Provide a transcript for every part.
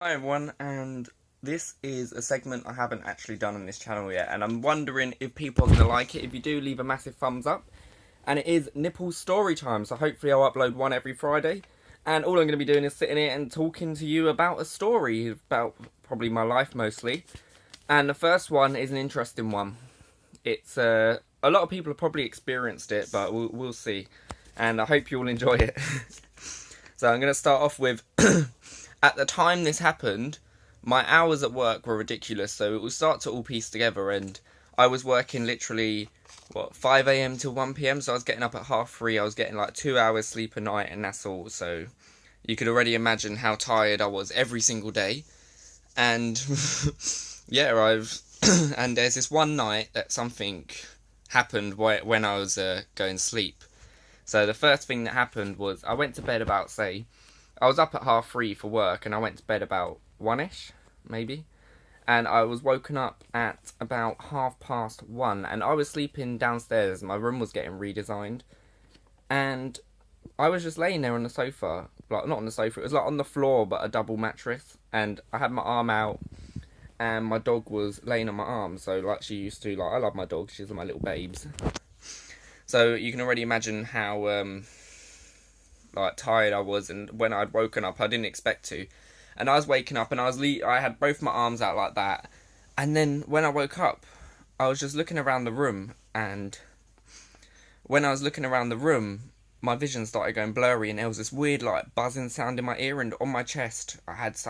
Hi everyone, and this is a segment I haven't actually done on this channel yet, and I'm wondering if people are going to like it. If you do, leave a massive thumbs up. And it is Nipples story time, so hopefully I'll upload one every Friday. And all I'm going to be doing is sitting here and talking to you about a story, about probably my life mostly. And the first one is an interesting one. It's, a lot of people have probably experienced it, but we'll see. And I hope you all enjoy it. So I'm going to start off with... At the time this happened, my hours at work were ridiculous, so it will start to all piece together, and I was working literally, 5 a.m. till 1 p.m, so I was getting up at 3:30, I was getting like 2 hours sleep a night, and that's all, so you could already imagine how tired I was every single day, and yeah, and there's this one night that something happened when I was going to sleep. So the first thing that happened was, I went to bed about, I was up at 3:30 for work, and I went to bed about 1ish, maybe. And I was woken up at about 1:30, and I was sleeping downstairs. My room was getting redesigned, and I was just laying there on the sofa, like not on the sofa. It was like on the floor, but a double mattress. And I had my arm out, and my dog was laying on my arm. So like she used to, like I love my dog. She's my little babes. So you can already imagine how like tired I was, and when I'd woken up I didn't expect to, and I was waking up and I had both my arms out like that, and then when I woke up I was just looking around the room, and when I was looking around the room my vision started going blurry, and there was this weird like buzzing sound in my ear, and on my chest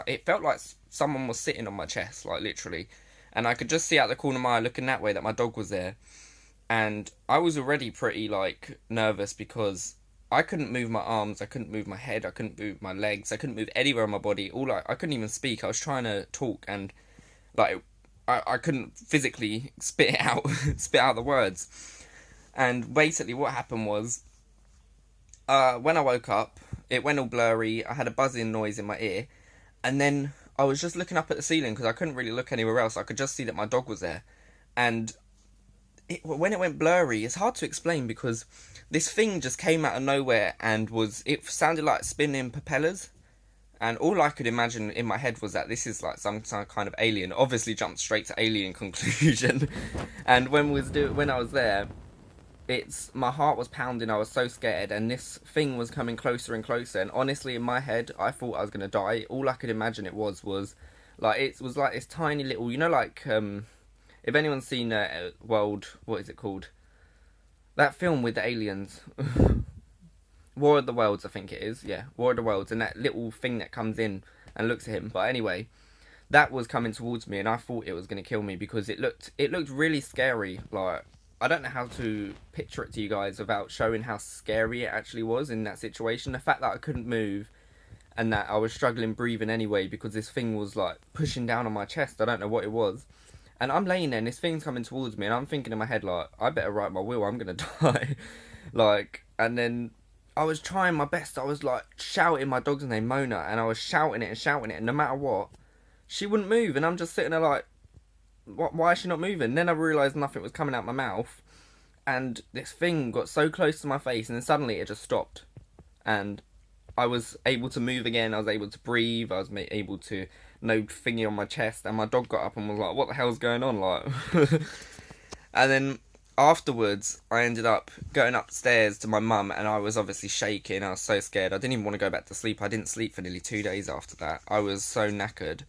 it felt like someone was sitting on my chest, like literally, and I could just see out the corner of my eye looking that way that my dog was there. And I was already pretty like nervous because I couldn't move my arms, I couldn't move my head, I couldn't move my legs, I couldn't move anywhere on my body. I couldn't even speak. I was trying to talk, and like I couldn't physically spit it out, spit out the words. And basically what happened was, when I woke up, it went all blurry. I had a buzzing noise in my ear, and then I was just looking up at the ceiling because I couldn't really look anywhere else. I could just see that my dog was there, and when it went blurry, it's hard to explain because this thing just came out of nowhere, and it sounded like spinning propellers, and all I could imagine in my head was that this is like some kind of alien. Obviously jumped straight to alien conclusion. And when I was there, my heart was pounding. I was so scared, and this thing was coming closer and closer, and honestly in my head I thought I was going to die. All I could imagine it was like, it was like this tiny little, like if anyone's seen what is it called? That film with the aliens. War of the Worlds, I think it is. Yeah, War of the Worlds. And that little thing that comes in and looks at him. But anyway, that was coming towards me, and I thought it was going to kill me because it looked really scary. Like, I don't know how to picture it to you guys without showing how scary it actually was in that situation. The fact that I couldn't move, and that I was struggling breathing anyway because this thing was like pushing down on my chest. I don't know what it was. And I'm laying there, and this thing's coming towards me, and I'm thinking in my head, like, I better write my will, I'm gonna die. Like, and then I was trying my best. I was, like, shouting my dog's name, Mona, and I was shouting it, and no matter what, she wouldn't move, and I'm just sitting there like, why is she not moving? Then I realised nothing was coming out my mouth, and this thing got so close to my face, and then suddenly it just stopped. And I was able to move again, I was able to breathe, I was able to, no thingy on my chest, and my dog got up and was like, what the hell's going on, like? And then afterwards I ended up going upstairs to my mum, and I was obviously shaking. I was so scared, I didn't even want to go back to sleep. I didn't sleep for nearly 2 days after that. I was so knackered,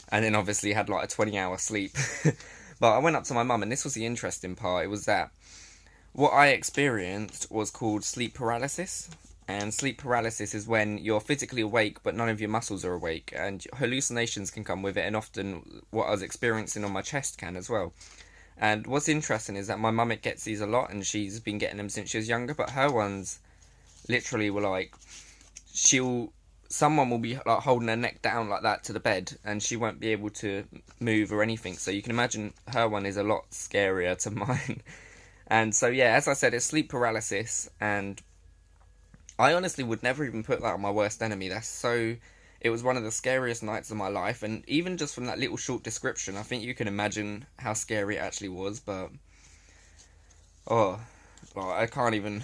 and then obviously had like a 20-hour sleep. But I went up to my mum, and this was the interesting part. It was that what I experienced was called sleep paralysis. And sleep paralysis is when you're physically awake but none of your muscles are awake, and hallucinations can come with it, and often what I was experiencing on my chest can as well. And what's interesting is that my mum gets these a lot, and she's been getting them since she was younger, but her ones literally were like, someone will be like holding her neck down like that to the bed, and she won't be able to move or anything. So you can imagine her one is a lot scarier to mine. And so yeah, as I said, it's sleep paralysis, and I honestly would never even put that on my worst enemy. It was one of the scariest nights of my life, and even just from that little short description, I think you can imagine how scary it actually was. But I can't even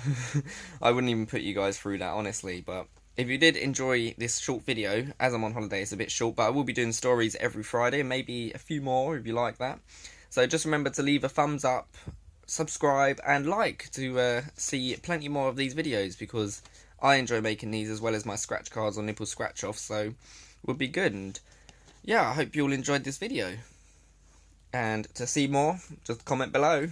I wouldn't even put you guys through that, honestly. But if you did enjoy this short video, as I'm on holiday, it's a bit short, but I will be doing stories every Friday, and maybe a few more if you like that. So just remember to leave a thumbs up, subscribe, and like to see plenty more of these videos, because I enjoy making these as well as my scratch cards or nipple scratch offs, so it would be good. And yeah, I hope you all enjoyed this video. And to see more, just comment below.